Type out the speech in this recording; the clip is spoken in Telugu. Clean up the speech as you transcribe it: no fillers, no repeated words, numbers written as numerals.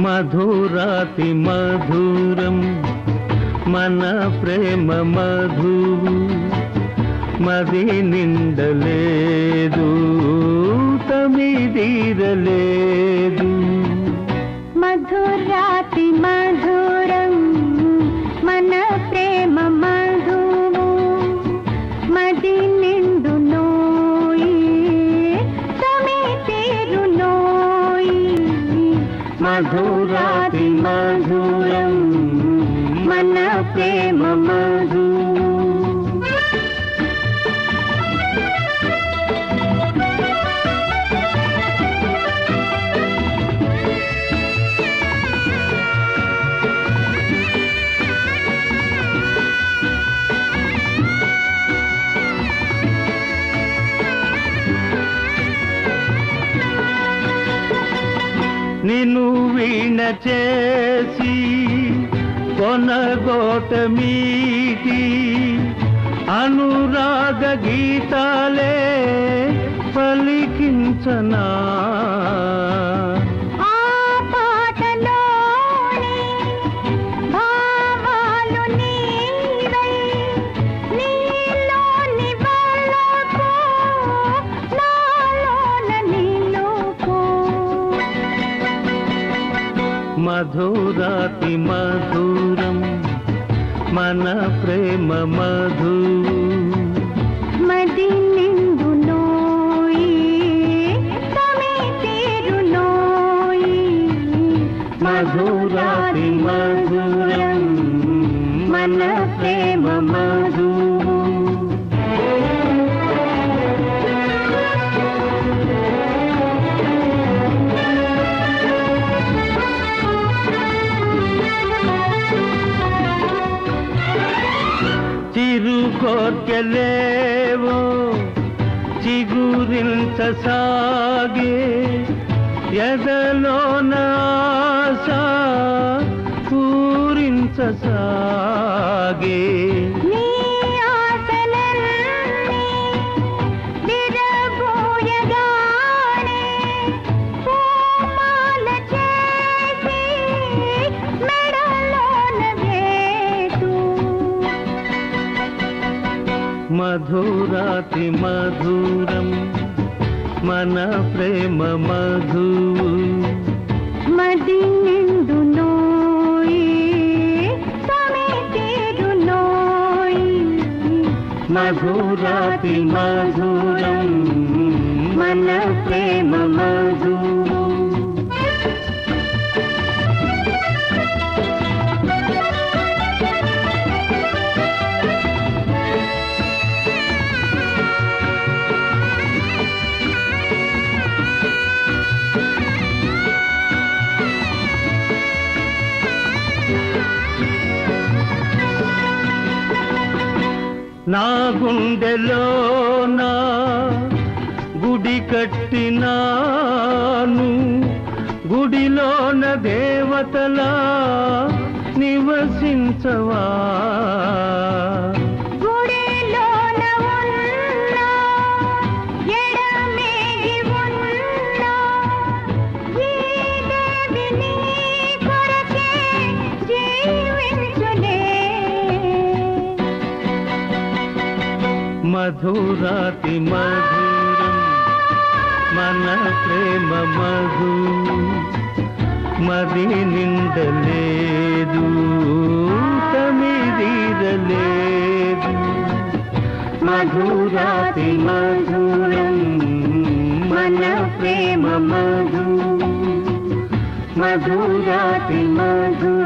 మధురాతి మధురం మన ప్రేమ మధువు మది నిండలేదు తమిదీరలేదు. మధురాతి మధురం మన ప్రేమ మధువు మది నిండు నోయి తమిదీరు నోయి. మధురాతి మధురం మన ప్రేమ మధువు. నిన్ను వీణ చేసి కొనగోట మీటి అనురాగ గీతాలే పలికించనా. మధురాతి మధురం మన ప్రేమ మధువు మది నిండు నోయి తమిదీరు నోయి. మధురాతి మధురం మన ప్రేమ మధువు. చిరుకోర్కెలేవో చిగురించసాగే ఎదలోన ఆశ పూరించసాగే. మధురాతి మధురం మన ప్రేమ మధువు మది నిండు నోయి తమిదీరు నోయి. మధురాతి మధురం మన ప్రేమ మధువు. నా గుండెలోన గుడి కట్టినాను గుడిలోన దేవతలా నివసించవా. మధురాతి మధురం మన ప్రేమ మధువు మది నిండలేదు తమిదీరలేదు. మధురాతి మధురం మన ప్రేమ మధువు మధురాతి మధురం.